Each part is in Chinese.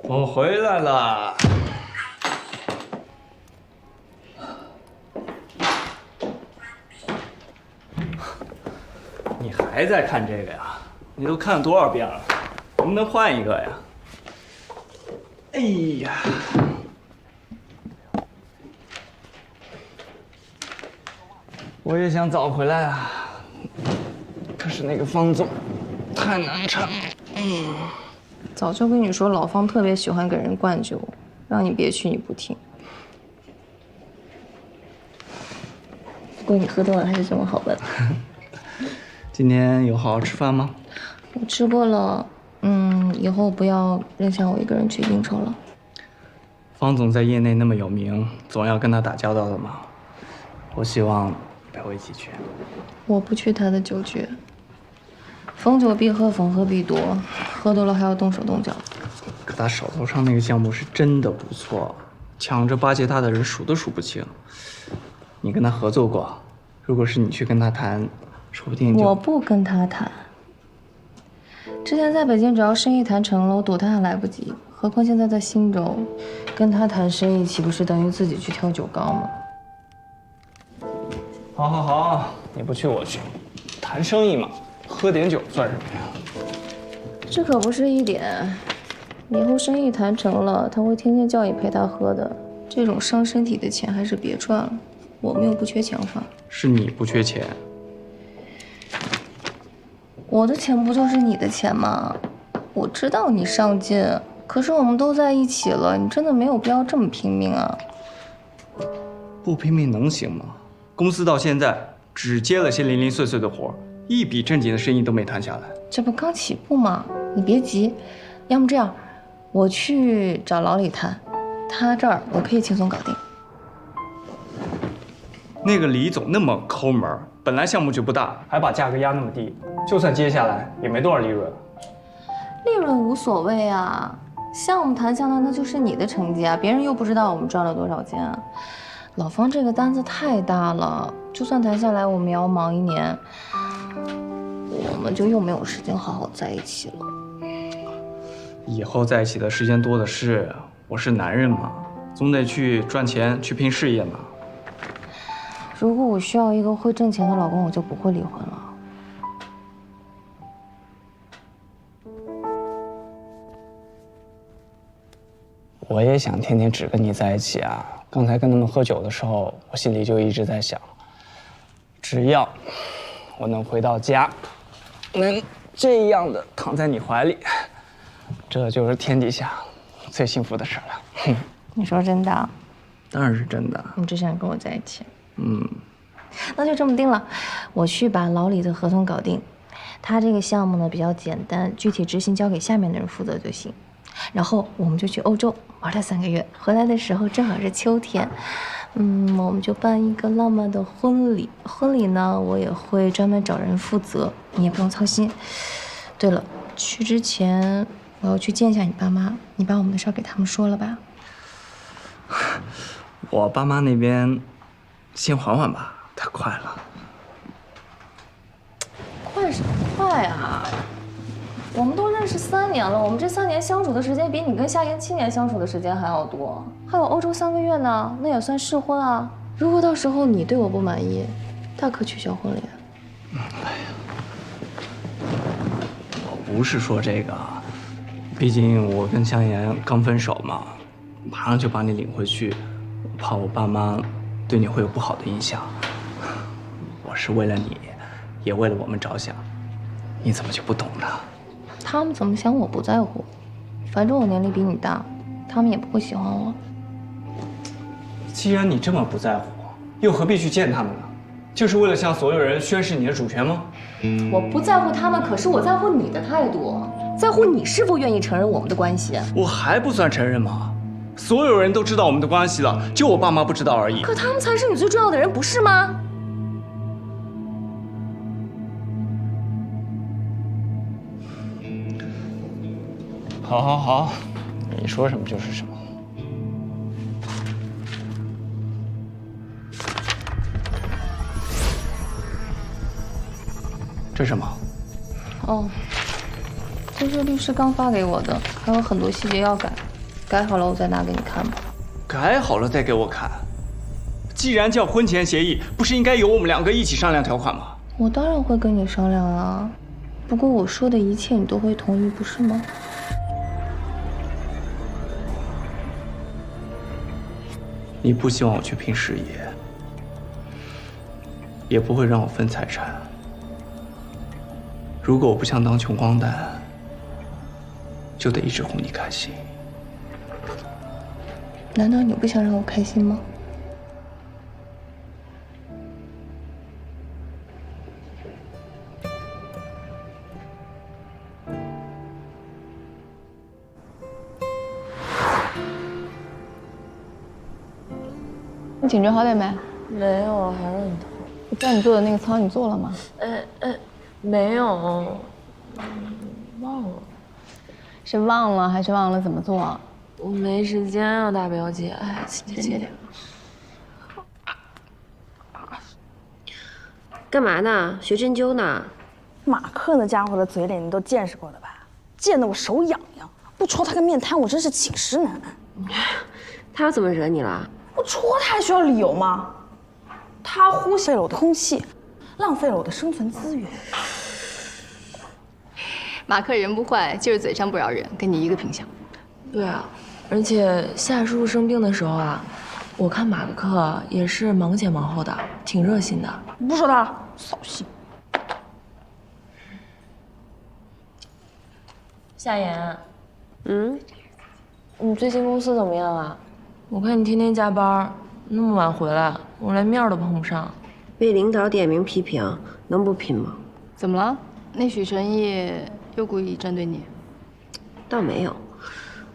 我回来了。你还在看这个呀？你都看了多少遍了？能不能换一个呀？哎呀！我也想早回来啊，可是那个方总太难缠了。早就跟你说，老方特别喜欢给人灌酒，让你别去你不听。不过你喝多了还是这么好问。今天有好好吃饭吗？我吃过了，以后不要扔下我一个人去应酬了。方总在业内那么有名，总要跟他打交道的嘛。我希望陪我一起去。我不去他的酒局。逢酒必喝，逢喝必夺，喝多了还要动手动脚。可他手头上那个项目是真的不错，抢着巴结他的人数都数不清。你跟他合作过，如果是你去跟他谈，说不定就……我不跟他谈。之前在北京，只要生意谈成了，我躲他还来不及，何况现在在新州，跟他谈生意，岂不是等于自己去跳酒缸吗？好，好，好，你不去我去，谈生意嘛，喝点酒算什么呀？这可不是一点，以后生意谈成了，他会天天叫你陪他喝的，这种伤身体的钱还是别赚了。我们又不缺钱花。是你不缺钱。我的钱不就是你的钱吗？我知道你上进，可是我们都在一起了，你真的没有必要这么拼命啊！不拼命能行吗？公司到现在只接了些零零碎碎的活，一笔正经的生意都没谈下来。这不刚起步吗？你别急，要么这样，我去找老李谈，他这儿我可以轻松搞定。那个李总那么抠门，本来项目就不大，还把价格压那么低，就算接下来也没多少利润。利润无所谓啊，项目谈下来那就是你的成绩啊，别人又不知道我们赚了多少钱啊。老方这个单子太大了，就算谈下来，我们也要忙1年，我们就又没有时间好好在一起了。以后在一起的时间多的是，我是男人嘛，总得去赚钱，去拼事业嘛。如果我需要一个会挣钱的老公，我就不会离婚了。我也想天天只跟你在一起啊！刚才跟他们喝酒的时候，我心里就一直在想，只要我能回到家，能这样的躺在你怀里，这就是天底下最幸福的事了。你说真的？当然是真的。你只想跟我在一起？那就这么定了。我去把老李的合同搞定，他这个项目呢比较简单，具体执行交给下面的人负责就行。然后我们就去欧洲玩了3个月，回来的时候正好是秋天，我们就办一个浪漫的婚礼。婚礼呢，我也会专门找人负责，你也不用操心。对了，去之前我要去见一下你爸妈，你把我们的事儿给他们说了吧？我爸妈那边先缓缓吧，太快了。快什么快啊！我们都认识3年了，我们这3年相处的时间比你跟夏言7年相处的时间还要多，还有欧洲3个月呢，那也算试婚啊。如果到时候你对我不满意，大可取消婚礼。我不是说这个，毕竟我跟香妍刚分手嘛，马上就把你领回去，我怕我爸妈对你会有不好的印象。我是为了你，也为了我们着想，你怎么就不懂呢？他们怎么想我不在乎，反正我年龄比你大，他们也不会喜欢我。既然你这么不在乎，又何必去见他们呢？就是为了向所有人宣示你的主权吗？我不在乎他们，可是我在乎你的态度，在乎你是否愿意承认我们的关系。我还不算承认吗？所有人都知道我们的关系了，就我爸妈不知道而已。可他们才是你最重要的人，不是吗？好，好，好，你说什么就是什么。这是什么？哦，这是律师刚发给我的，还有很多细节要改。改好了我再拿给你看吧。改好了再给我看。既然叫婚前协议，不是应该由我们2个一起商量条款吗？我当然会跟你商量啊，不过我说的一切你都会同意，不是吗？你不希望我去拼事业，也不会让我分财产。如果我不想当穷光蛋，就得一直哄你开心。难道你不想让我开心吗？你颈椎好点没？没有，还是很痛。我叫你做的那个操，你做了吗？没有，忘了。是忘了还是忘了怎么做？我没时间啊，大表姐。哎，请接点。干嘛呢？学针灸呢？马克那家伙的嘴脸你都见识过的吧？见得我手痒痒，不戳他个面瘫，我真是寝食难安。他又怎么惹你了？我戳他还需要理由吗？他呼吸了我的空气，浪费了我的生存资源。马克人不坏，就是嘴上不饶人，跟你一个品相。对啊，而且夏叔叔生病的时候啊，我看马克也是忙前忙后的，挺热心的。不说他了，扫兴。夏言，你最近公司怎么样啊？我看你天天加班，那么晚回来，我连面都碰不上。被领导点名批评，能不拼吗？怎么了？那许成义又故意针对你？倒没有，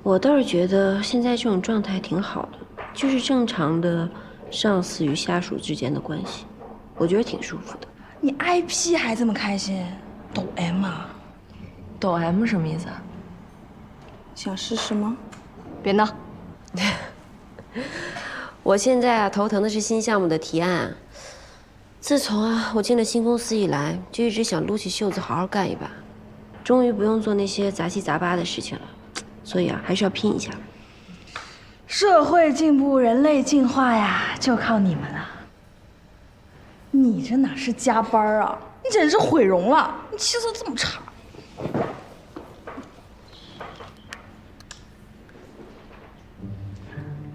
我倒是觉得现在这种状态挺好的，就是正常的上司与下属之间的关系，我觉得挺舒服的。你 IP 还这么开心，抖 M 啊？抖 M 什么意思啊？想试试吗？别闹。我现在头疼的是新项目的提案。自从我进了新公司以来，就一直想撸起袖子好好干一把，终于不用做那些杂七杂八的事情了，所以还是要拼一下。社会进步，人类进化呀，就靠你们了。你这哪是加班啊？你简直是毁容了！你气色这么差。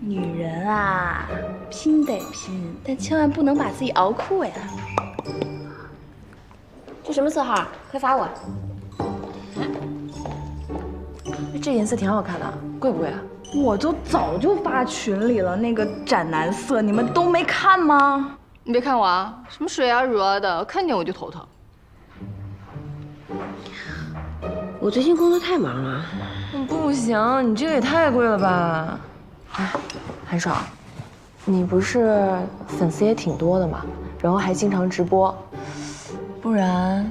女人啊，拼得拼，但千万不能把自己熬枯呀。这什么色号？快发我！这颜色挺好看的，贵不贵啊？我就早就发群里了，那个斩男色，你们都没看吗？你别看我啊，什么水啊乳啊的，看见我就头疼。我最近工作太忙了。不行，你这个也太贵了吧？哎，韩爽，你不是粉丝也挺多的嘛，然后还经常直播，不然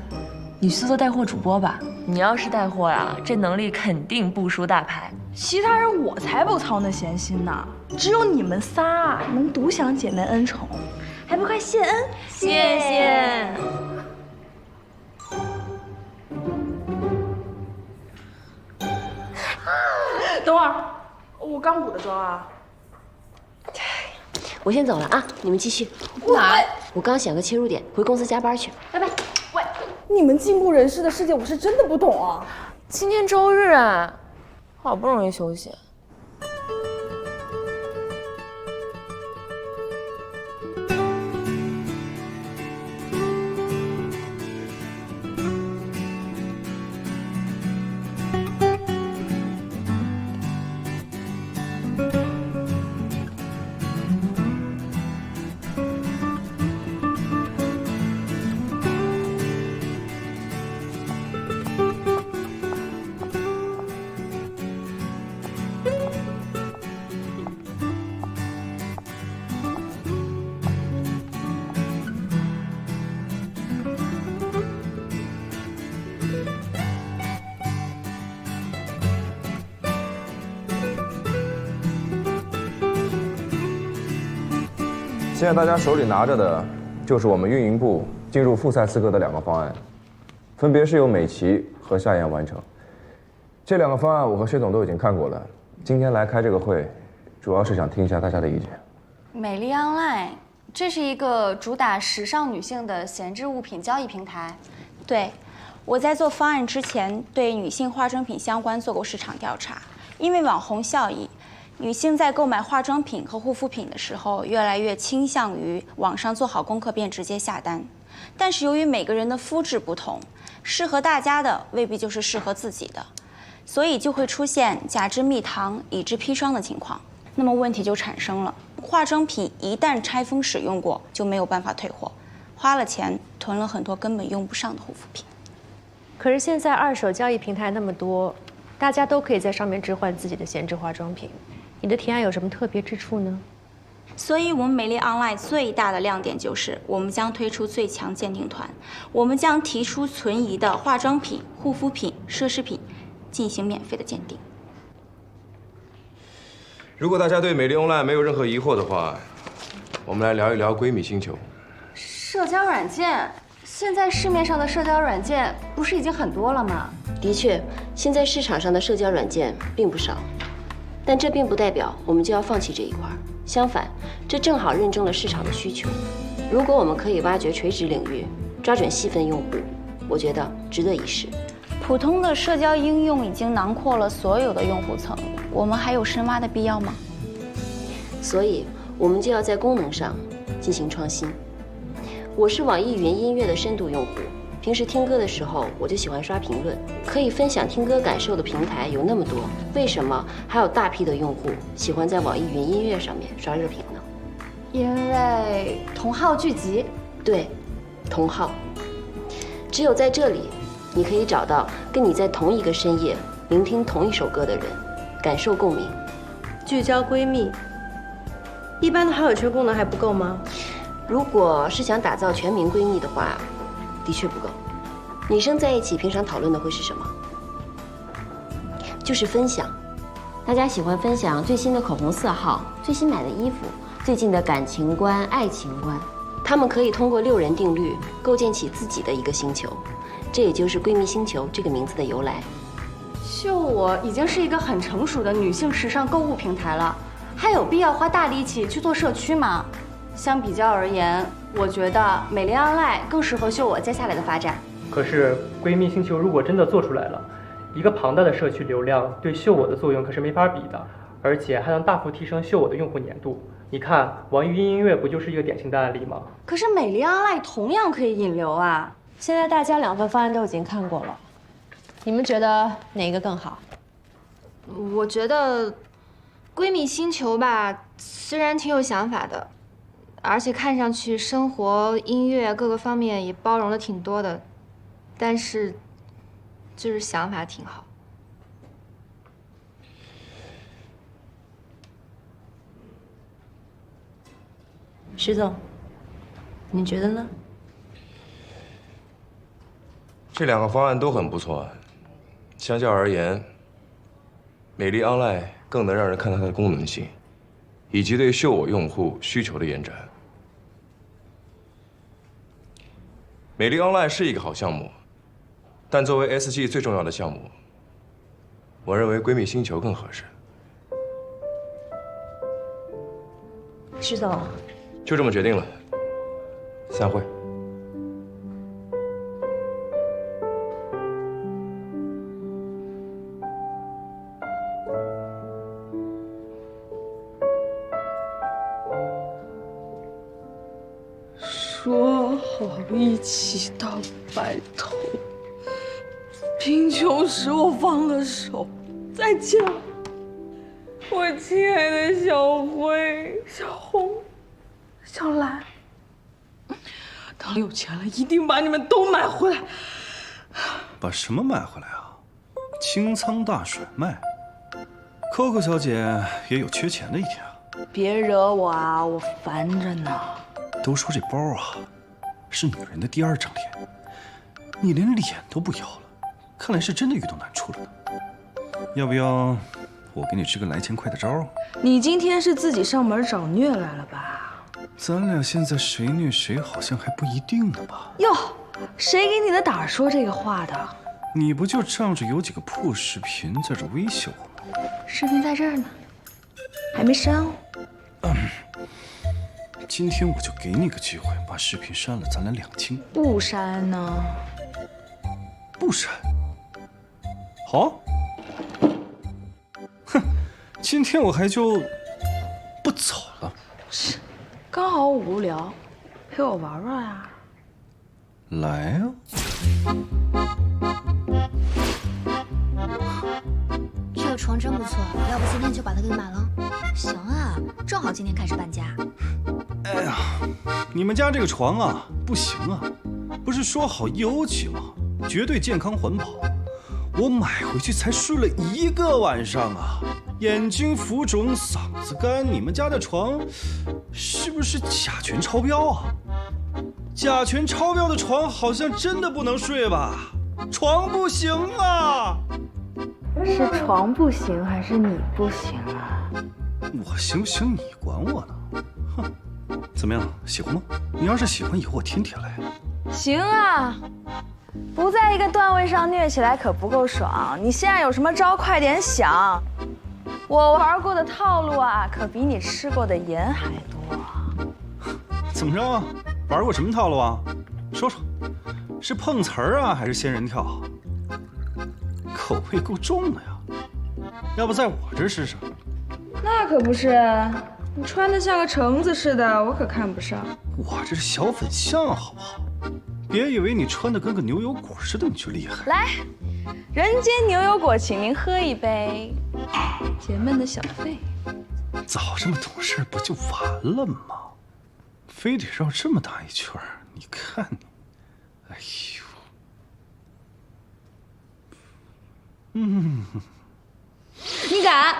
你去做带货主播吧。你要是带货呀，这能力肯定不输大牌。其他人我才不操那闲心呢，只有你们仨能独享姐妹恩宠，还不快谢恩？谢谢。等会儿，我刚补的妆啊。我先走了啊，你们继续。哪？我刚想个切入点，回公司加班去，拜拜。喂，你们进步人士的世界我是真的不懂啊。今天周日啊，好不容易休息。现在大家手里拿着的，就是我们运营部进入复赛资格的2个方案，分别是由美琪和夏言完成。这2个方案我和薛总都已经看过了，今天来开这个会，主要是想听一下大家的意见。美丽 Online， 这是一个主打时尚女性的闲置物品交易平台。对，我在做方案之前，对女性化妆品相关做过市场调查。因为网红效益，女性在购买化妆品和护肤品的时候，越来越倾向于网上做好功课便直接下单。但是由于每个人的肤质不同，适合大家的未必就是适合自己的。所以就会出现假之蜜糖、乙之砒霜的情况。那么问题就产生了，化妆品一旦拆封使用过，就没有办法退货，花了钱囤了很多根本用不上的护肤品。可是现在二手交易平台那么多，大家都可以在上面置换自己的闲置化妆品，你的提案有什么特别之处呢？所以，我们美丽 Online 最大的亮点就是，我们将推出最强鉴定团，我们将提出存疑的化妆品、护肤品、奢侈品，进行免费的鉴定。如果大家对美丽 Online 没有任何疑惑的话，我们来聊一聊闺蜜星球。社交软件，现在市面上的社交软件不是已经很多了吗？的确，现在市场上的社交软件并不少，但这并不代表我们就要放弃这一块。相反，这正好认证了市场的需求。如果我们可以挖掘垂直领域，抓准细分用户，我觉得值得一试。普通的社交应用已经囊括了所有的用户层，我们还有深挖的必要吗？所以，我们就要在功能上进行创新。我是网易云音乐的深度用户，平时听歌的时候我就喜欢刷评论。可以分享听歌感受的平台有那么多，为什么还有大批的用户喜欢在网易云音乐上面刷热评呢？因为同好聚集。对，同好。只有在这里，你可以找到跟你在同一个深夜聆听同一首歌的人，感受共鸣。聚焦闺蜜，一般的好友圈功能还不够吗？如果是想打造全民闺蜜的话，的确不够。女生在一起平常讨论的会是什么？就是分享。大家喜欢分享最新的口红色号、最新买的衣服、最近的感情观、爱情观。她们可以通过6人定律构建起自己的一个星球，这也就是闺蜜星球这个名字的由来。秀我已经是一个很成熟的女性时尚购物平台了，还有必要花大力气去做社区吗？相比较而言，我觉得美丽 Online 更适合秀我接下来的发展。可是闺蜜星球如果真的做出来了，一个庞大的社区流量对秀我的作用可是没法比的，而且还能大幅提升秀我的用户粘度。你看网易云音乐不就是一个典型的案例吗？可是美丽 Online 同样可以引流啊。现在大家2份方案都已经看过了，你们觉得哪个更好？我觉得闺蜜星球吧，虽然挺有想法的，而且看上去生活、音乐各个方面也包容的挺多的，但是就是想法挺好。石总，你觉得呢？这2个方案都很不错，相较而言，美丽 Online 更能让人看到它的功能性，以及对秀我用户需求的延展。美丽 Online 是一个好项目，但作为 SG 最重要的项目，我认为闺蜜星球更合适。石总，就这么决定了，散会。说好一起到白头，贫穷使我放了手。再见，我亲爱的小灰、小红、小蓝。等有钱了，一定把你们都买回来。把什么买回来啊？清仓大甩卖。Coco 小姐也有缺钱的一天啊。别惹我啊，我烦着呢。都说这包啊，是女人的第2张脸，你连脸都不要了，看来是真的遇到难处了呢。要不要我给你支个来钱快的招？你今天是自己上门找虐来了吧？咱俩现在谁虐谁好像还不一定呢吧？哟，谁给你的胆说这个话的？你不就仗着有几个破视频在这威胁我吗？视频在这儿呢，还没删哦。今天我就给你个机会，把视频删了，咱俩两清。不删呢？不删。好。哼，今天我还就不走了。是，刚好我无聊，陪我玩玩呀。来呀。这个床真不错，要不今天就把它给买了？行啊，正好今天开始搬家。哎呀，你们家这个床啊，不行啊，不是说好1欧起吗？绝对健康环保。我买回去才睡了1个晚上啊，眼睛浮肿，嗓子干。你们家的床是不是甲醛超标啊？甲醛超标的床好像真的不能睡吧？床不行啊！是床不行还是你不行啊？我行不行你管我呢？哼，怎么样，喜欢吗？你要是喜欢，以后我天天来。行啊，不在一个段位上虐起来可不够爽。你现在有什么招，快点想。我玩过的套路啊，可比你吃过的盐还多。怎么着啊？玩过什么套路啊？说说，是碰瓷儿啊，还是仙人跳？口味够重的呀，要不在我这试试？那可不是，你穿的像个橙子似的，我可看不上。我这是小粉象，好不好？别以为你穿的跟个牛油果似的，你就厉害。来，人间牛油果，请您喝一杯，解闷的小费。早这么懂事不就完了吗？非得绕这么大一圈，你看你，哎呦，你敢？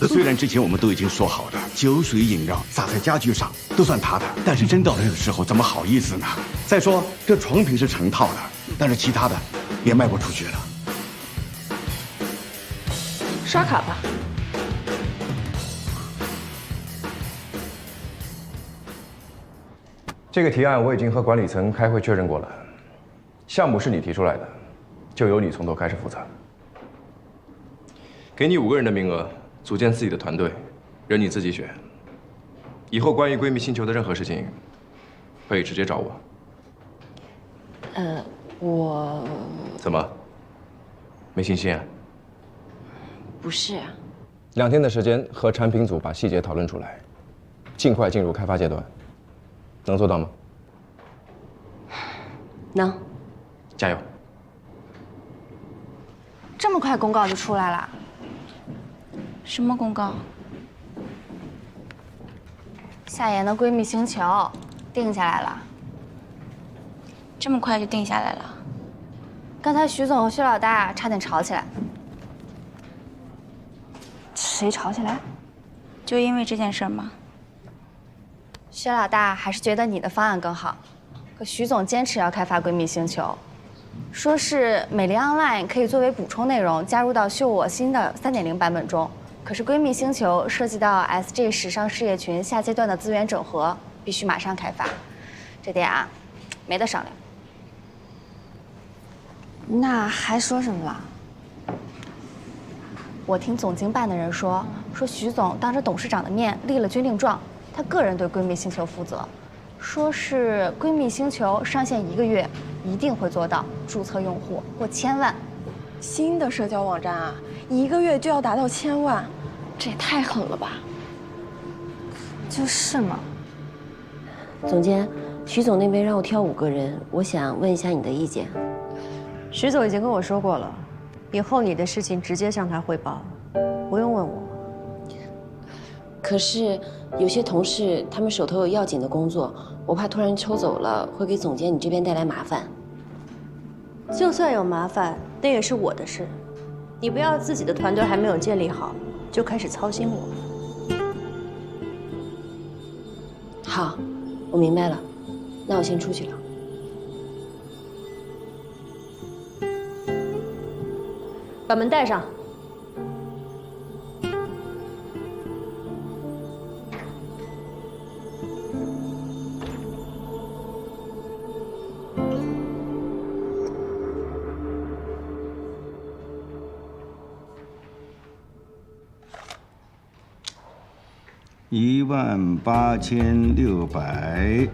虽然之前我们都已经说好的，酒水饮料洒在家具上都算他的，但是真到了这个时候，怎么好意思呢？再说这床品是成套的，但是其他的也卖不出去了。刷卡吧。这个提案我已经和管理层开会确认过了，项目是你提出来的，就由你从头开始负责。给你5个人的名额，组建自己的团队，任你自己选。以后关于闺蜜星球的任何事情，可以直接找我。我怎么？没信心啊？不是啊。2天的时间和产品组把细节讨论出来，尽快进入开发阶段，能做到吗？能。加油！这么快公告就出来了？什么公告？夏言的闺蜜星球定下来了。这么快就定下来了？刚才徐总和薛老大差点吵起来。谁吵起来？就因为这件事吗？薛老大还是觉得你的方案更好，可徐总坚持要开发闺蜜星球，说是美丽 Online 可以作为补充内容加入到秀我新的3.0版本中。可是闺蜜星球涉及到 SG 时尚事业群下阶段的资源整合，必须马上开发，这点啊，没得商量。那还说什么了？我听总经办的人说徐总当着董事长的面立了军令状，他个人对闺蜜星球负责，说是闺蜜星球上线1个月，一定会做到注册用户过1000万。新的社交网站啊，1个月就要达到1000万，这也太狠了吧！就是嘛。总监，徐总那边让我挑5个人，我想问一下你的意见。徐总已经跟我说过了，以后你的事情直接向他汇报，不用问我。可是有些同事他们手头有要紧的工作，我怕突然抽走了会给总监你这边带来麻烦。就算有麻烦，那也是我的事，你不要自己的团队还没有建立好，就开始操心我。好，我明白了，那我先出去了。把门带上。18600，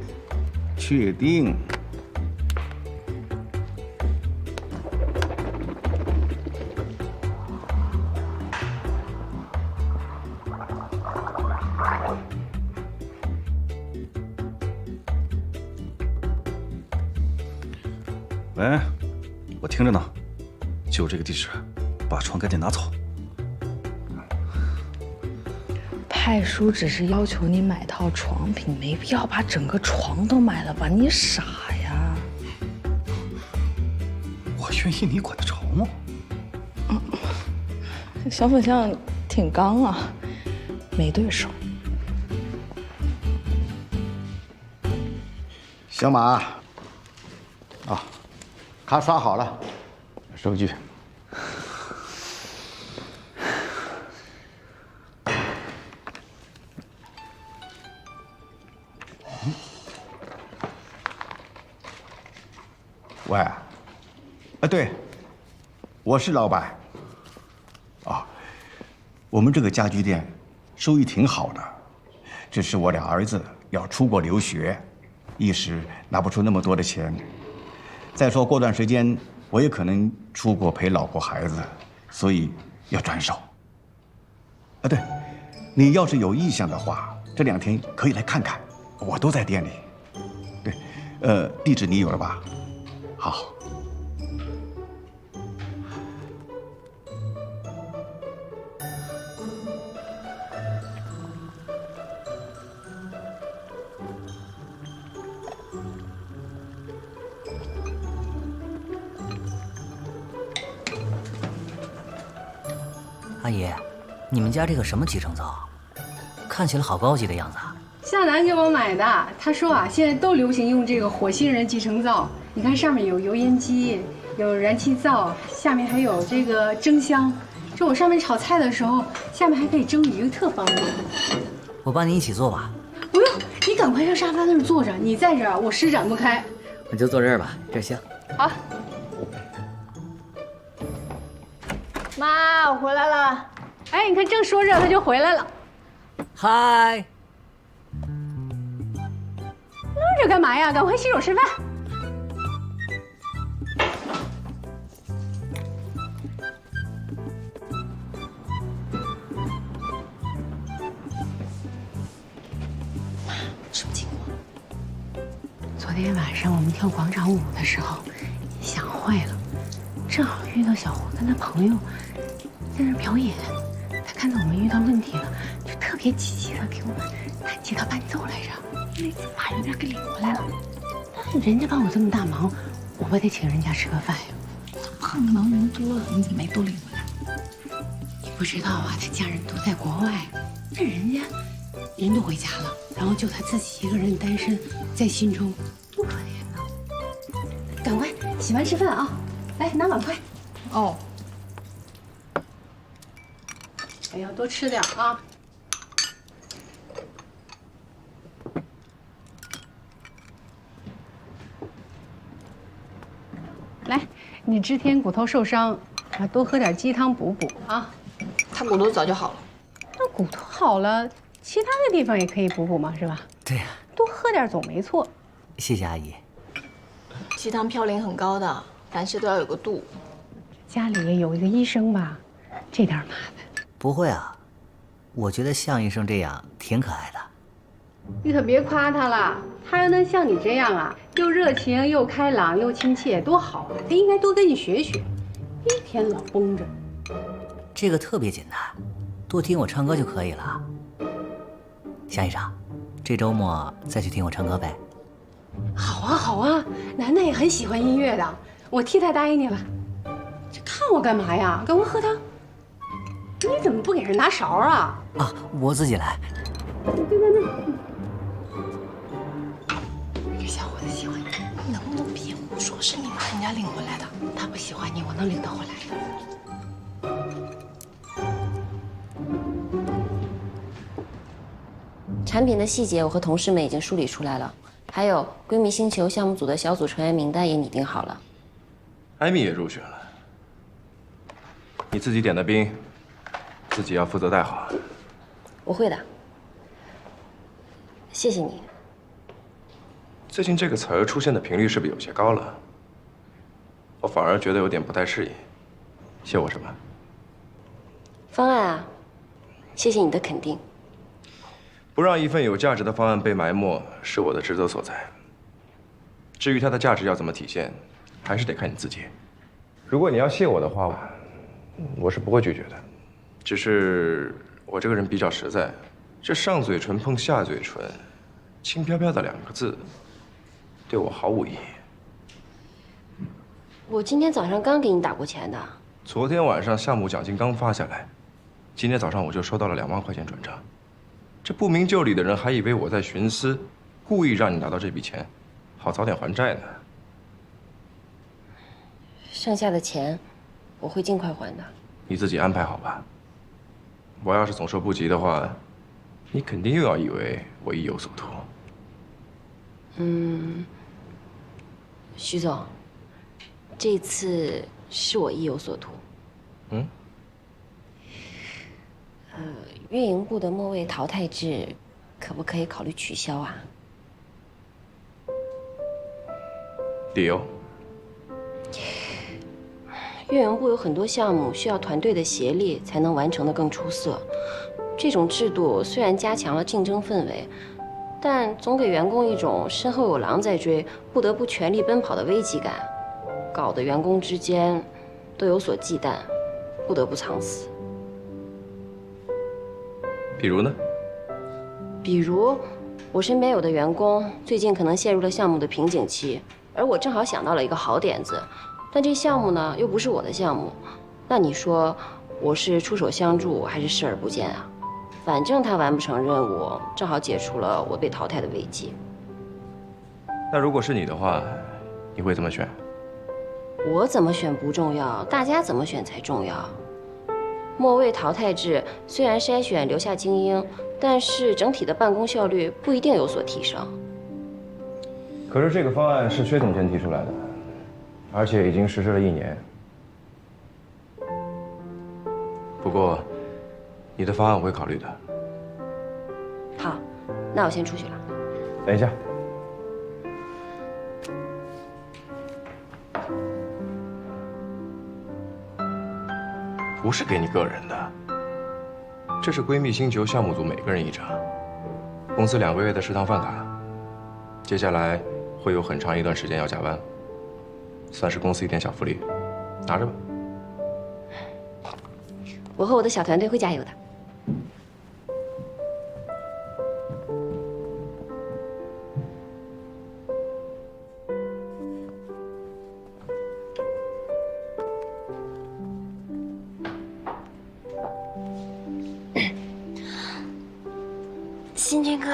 确定。喂，我听着呢，就这个地址，把床赶紧拿走。派叔只是要求你买套床品，没必要把整个床都买了吧？你傻呀！我愿意你管得着吗？小粉象挺刚啊，没对手。小马，啊，卡刷好了，收据。喂，对，我是老板。啊，我们这个家居店收益挺好的，只是我俩儿子要出国留学，一时拿不出那么多的钱。再说过段时间我也可能出国陪老婆孩子，所以要转手。啊，对，你要是有意向的话，这2天可以来看看，我都在店里。对，地址你有了吧？好。阿姨，你们家这个什么集成灶，看起来好高级的样子啊！向南给我买的，他说啊，现在都流行用这个火星人集成灶。你看上面有油烟机，有燃气灶，下面还有这个蒸箱。这我上面炒菜的时候，下面还可以蒸鱼，特方便。我帮你一起做吧。不用，你赶快上沙发那儿坐着，你在这儿我施展不开。我就坐这儿吧，这儿香。好。妈，我回来了。哎，你看正说着他就回来了。嗨。愣着干嘛呀？赶快洗手吃饭。妈，什么情况？昨天晚上我们跳广场舞的时候，想坏了，正好遇到小胡跟他朋友在那表演。他看到我们遇到问题了，就特别积极的给我们弹吉他伴奏来着。那次把人家给领回来了，但人家帮我这么大忙，我不得请人家吃个饭呀？帮的忙人多了，你怎么没都领回来？你不知道啊，他家人都在国外，那人家人都回家了，然后就他自己一个人单身在心中，多可怜呐！赶快洗完吃饭啊！来拿碗筷。哦。哎呀，多吃点啊！来，你之前骨头受伤，啊，多喝点鸡汤补补啊。他骨头早就好了。那骨头好了，其他的地方也可以补补嘛，是吧？对呀。多喝点总没错。谢谢阿姨。鸡汤嘌呤很高的，凡事都要有个度。家里有一个医生吧，这点麻烦。不会啊，我觉得向医生这样挺可爱的。你可别夸他了，他要能像你这样啊，又热情又开朗又亲切，多好啊！他应该多跟你学学，一天老绷着。这个特别简单，多听我唱歌就可以了。向医生，这周末再去听我唱歌呗。好啊好啊，楠楠也很喜欢音乐的，我替他答应你了。这看我干嘛呀？赶快喝汤。你怎么不给人拿勺啊？啊，我自己来。对。这小伙子喜欢你，能不能别胡说？是你把人家领回来的，他不喜欢你，我能领他回来的。产品的细节我和同事们已经梳理出来了，还有闺蜜星球项目组的小组成员名单也拟定好了。艾米也入选了，你自己点的兵，自己要负责带好。我会的，谢谢你。最近这个词儿出现的频率是不是有些高了？我反而觉得有点不太适应。谢我什么？方案啊，谢谢你的肯定。不让一份有价值的方案被埋没，是我的职责所在。至于它的价值要怎么体现，还是得看你自己。如果你要谢我的话，我是不会拒绝的。只是我这个人比较实在，这上嘴唇碰下嘴唇，轻飘飘的2个字，对我毫无意义。我今天早上刚给你打过钱的。昨天晚上项目奖金刚发下来，今天早上我就收到了2万块钱转账。这不明就里的人还以为我在徇私，故意让你拿到这笔钱，好早点还债呢。剩下的钱，我会尽快还的。你自己安排好吧。我要是总收不及的话，你肯定又要以为我意有所图。徐总，这次是我意有所图。运营部的末位淘汰制，可不可以考虑取消啊？理由？运营部有很多项目需要团队的协力才能完成得更出色。这种制度虽然加强了竞争氛围，但总给员工一种身后有狼在追，不得不全力奔跑的危机感，搞得员工之间都有所忌惮，不得不藏私。比如呢？比如，我身边有的员工最近可能陷入了项目的瓶颈期，而我正好想到了一个好点子，但这项目呢又不是我的项目，那你说我是出手相助还是视而不见啊？反正他完不成任务，正好解除了我被淘汰的危机。那如果是你的话，你会怎么选？我怎么选不重要，大家怎么选才重要。末位淘汰制虽然筛选留下精英，但是整体的办公效率不一定有所提升。可是这个方案是薛总监提出来的，而且已经实施了1年。不过，你的方案我会考虑的。好，那我先出去了。等一下。不是给你个人的，这是闺蜜星球项目组每个人1张，公司2个月的食堂饭卡，接下来会有很长一段时间要加班，算是公司一点小福利，拿着吧。我和我的小团队会加油的。新军哥，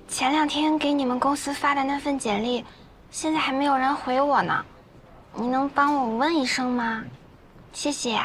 前2天给你们公司发的那份简历，现在还没有人回我呢，你能帮我问一声吗？谢谢。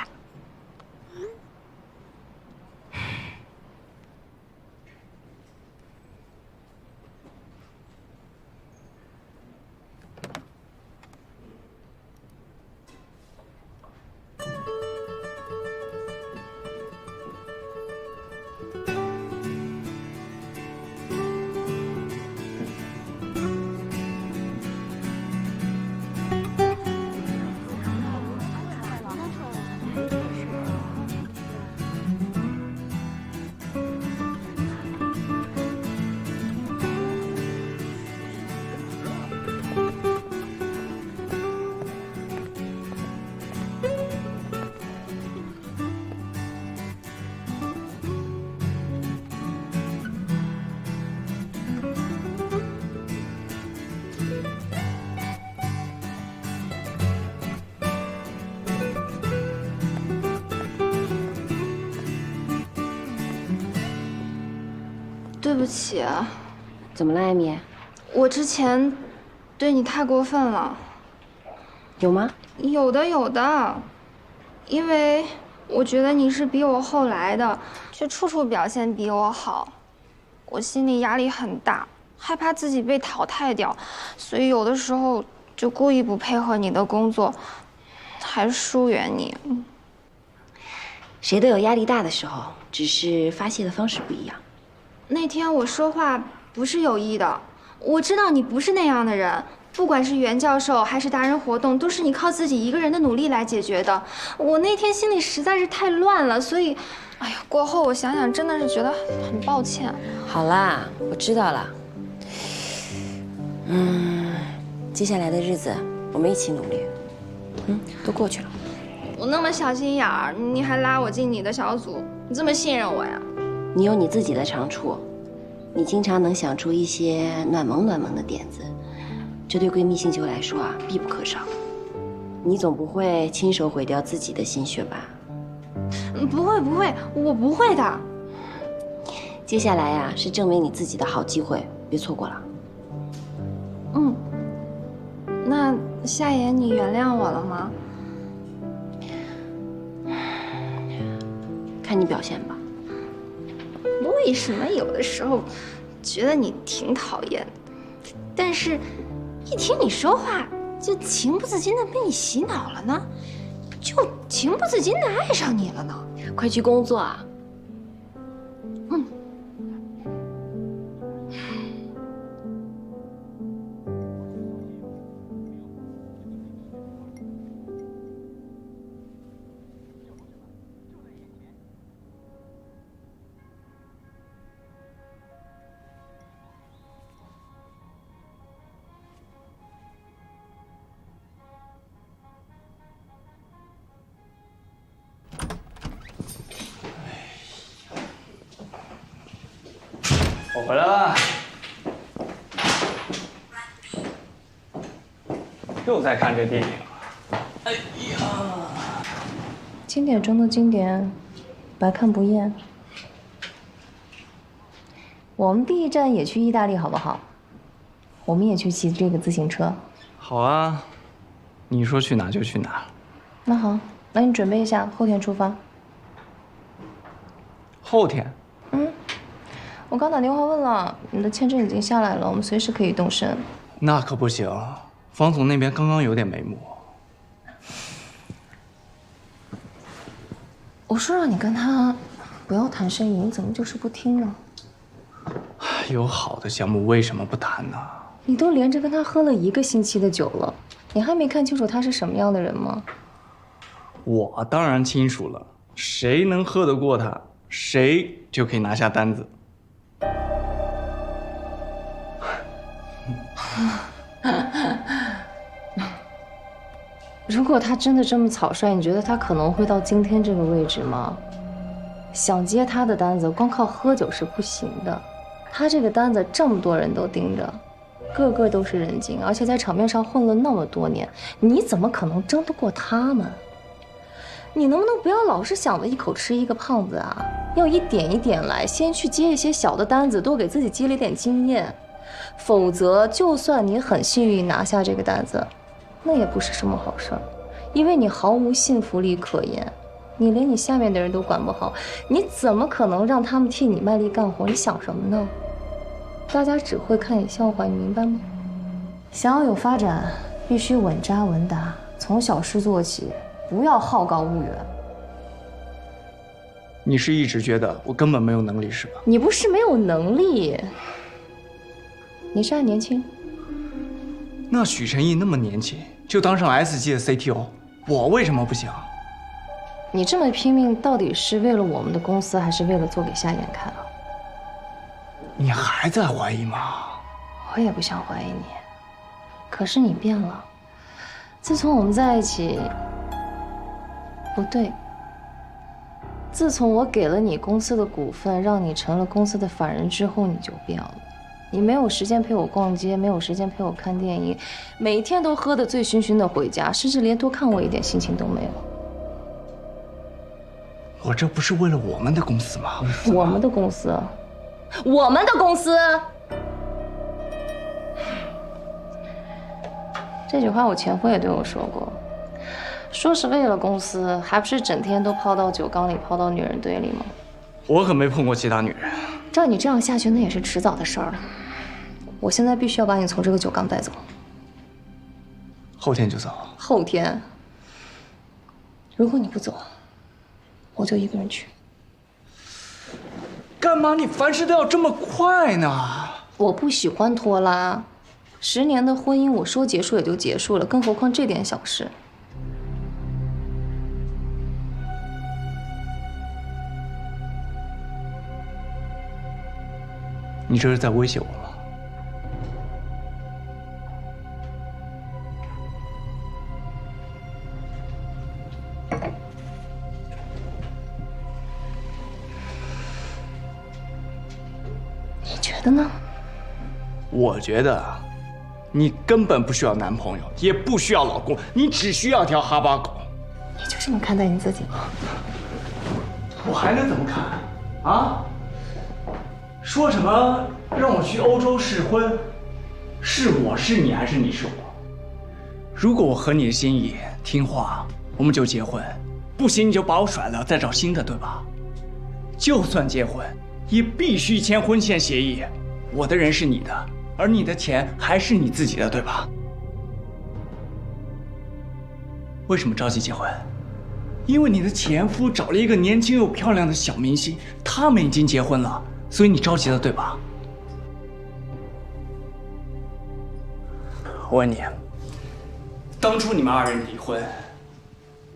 对不起啊，怎么了，艾米？我之前对你太过分了。有吗？有的，有的。因为我觉得你是比我后来的，却处处表现比我好。我心里压力很大，害怕自己被淘汰掉，所以有的时候就故意不配合你的工作，还疏远你。谁都有压力大的时候，只是发泄的方式不一样。那天我说话不是有意的，我知道你不是那样的人。不管是袁教授还是达人活动，都是你靠自己一个人的努力来解决的。我那天心里实在是太乱了，所以，哎呀，过后我想想，真的是觉得很抱歉。好啦，我知道了。接下来的日子我们一起努力。都过去了。我那么小心眼儿，你还拉我进你的小组，你这么信任我呀？你有你自己的长处，你经常能想出一些暖萌暖萌的点子。这对闺蜜星球来说啊，必不可少。你总不会亲手毁掉自己的心血吧？不会，我不会的。接下来呀，是证明你自己的好机会，别错过了。那夏言，你原谅我了吗？看你表现吧。为什么有的时候觉得你挺讨厌的，但是一听你说话，就情不自禁的被你洗脑了呢？就情不自禁的爱上你了呢？快去工作啊！我回来了，又在看这电影。哎呀，经典中的经典，百看不厌。我们第一站也去意大利好不好？我们也去骑这个自行车。好啊，你说去哪就去哪。那好，那你准备一下，后天出发。后天？我刚打电话问了，你的签证已经下来了，我们随时可以动身。那可不行，方总那边刚刚有点眉目。我说让你跟他不要谈生意，你怎么就是不听呢？有好的项目为什么不谈呢？你都连着跟他喝了1个星期的酒了，你还没看清楚他是什么样的人吗？我当然清楚了，谁能喝得过他，谁就可以拿下单子。如果他真的这么草率，你觉得他可能会到今天这个位置吗？想接他的单子，光靠喝酒是不行的。他这个单子这么多人都盯着，个个都是人精，而且在场面上混了那么多年，你怎么可能争得过他们？你能不能不要老是想着一口吃一个胖子啊？要一点一点来，先去接一些小的单子，多给自己积累点经验。否则，就算你很幸运拿下这个单子，那也不是什么好事儿，因为你毫无信服力可言，你连你下面的人都管不好，你怎么可能让他们替你卖力干活？你想什么呢？大家只会看你笑话，你明白吗？想要有发展，必须稳扎稳打，从小事做起，不要好高骛远。你是一直觉得我根本没有能力是吧？你不是没有能力，你是还年轻。那许晨毅那么年轻就当上 S 级的 CTO， 我为什么不行？你这么拼命，到底是为了我们的公司，还是为了做给夏言看啊？你还在怀疑吗？我也不想怀疑你，可是你变了。自从我们在一起，不对，自从我给了你公司的股份，让你成了公司的法人之后，你就变了。你没有时间陪我逛街，没有时间陪我看电影，每天都喝得醉醺醺的回家，甚至连多看我一点心情都没有。我这不是为了我们的公司吗？我们的公司，我们的公司。这句话我前夫也对我说过，说是为了公司，还不是整天都泡到酒缸里，泡到女人堆里吗？我可没碰过其他女人。照你这样下去，那也是迟早的事儿了。我现在必须要把你从这个酒缸带走。后天就走。后天，如果你不走，我就一个人去。干嘛你凡事都要这么快呢？我不喜欢拖拉。10年的婚姻，我说结束也就结束了，更何况这点小事。你这是在威胁我吗？你觉得呢？我觉得，你根本不需要男朋友，也不需要老公，你只需要条哈巴狗。你就这么看待你自己吗？我还能怎么看？啊？说什么让我去欧洲试婚？是我是你还是你是我？如果我合你的心意，听话，我们就结婚；不行你就把我甩了，再找新的，对吧？就算结婚，也必须签婚前协议。我的人是你的，而你的钱还是你自己的，对吧？为什么着急结婚？因为你的前夫找了一个年轻又漂亮的小明星，他们已经结婚了，所以你着急了，对吧？我问你，当初你们2人离婚，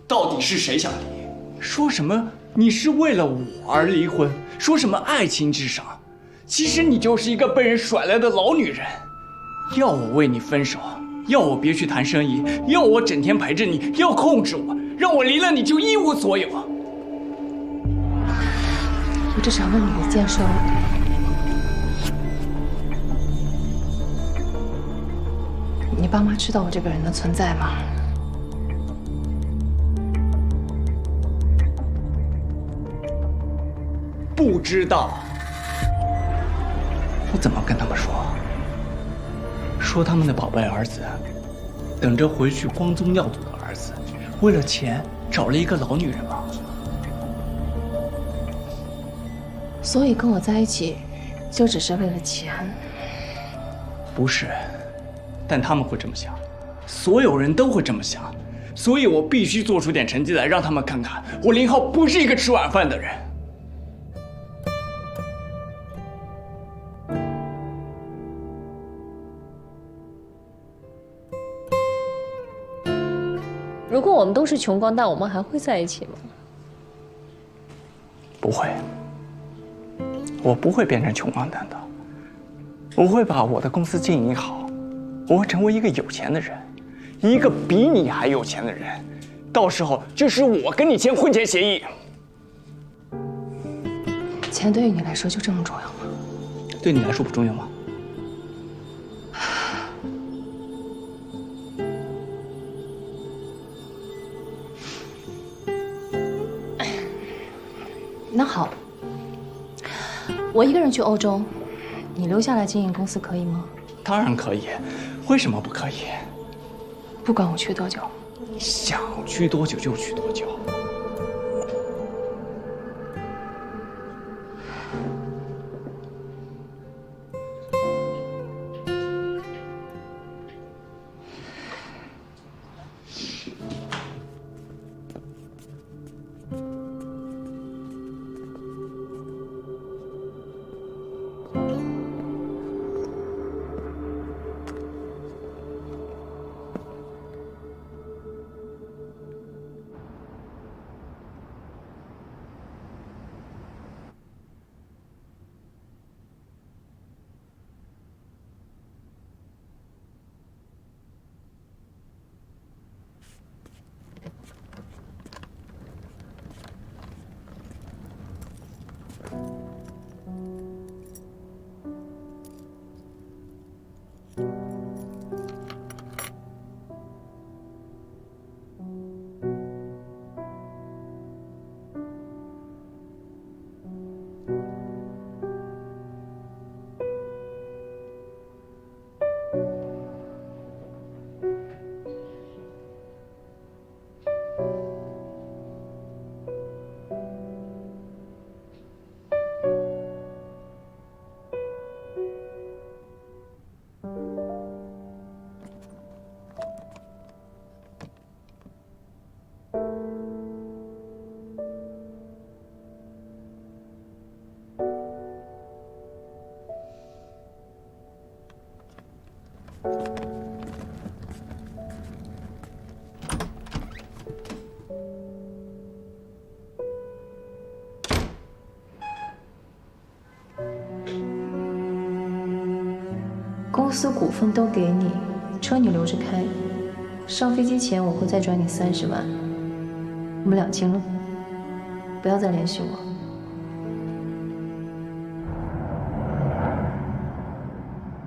到底是谁想离？说什么你是为了我而离婚，说什么爱情至上，其实你就是一个被人甩来的老女人。要我为你分手，要我别去谈生意，要我整天陪着你，要控制我，让我离了你就一无所有。我只想问你一件事儿。你爸妈知道我这个人的存在吗？不知道。我怎么跟他们说？说他们的宝贝儿子，等着回去光宗耀祖的儿子，为了钱找了一个老女人吗？所以跟我在一起，就只是为了钱？不是。但他们会这么想，所有人都会这么想，所以我必须做出点成绩来，让他们看看我林浩不是一个吃晚饭的人。如果我们都是穷光蛋，我们还会在一起吗？不会，我不会变成穷光蛋的，我会把我的公司经营好。我会成为一个有钱的人，一个比你还有钱的人，到时候就是我跟你签婚前协议。钱对于你来说就这么重要吗？对你来说不重要吗？那好，我一个人去欧洲，你留下来经营公司可以吗？当然可以。为什么不可以？不管我去多久，想去多久就去多久。司股份都给你，车你留着开，上飞机前我会再转你30万，我们两清了，不要再联系我。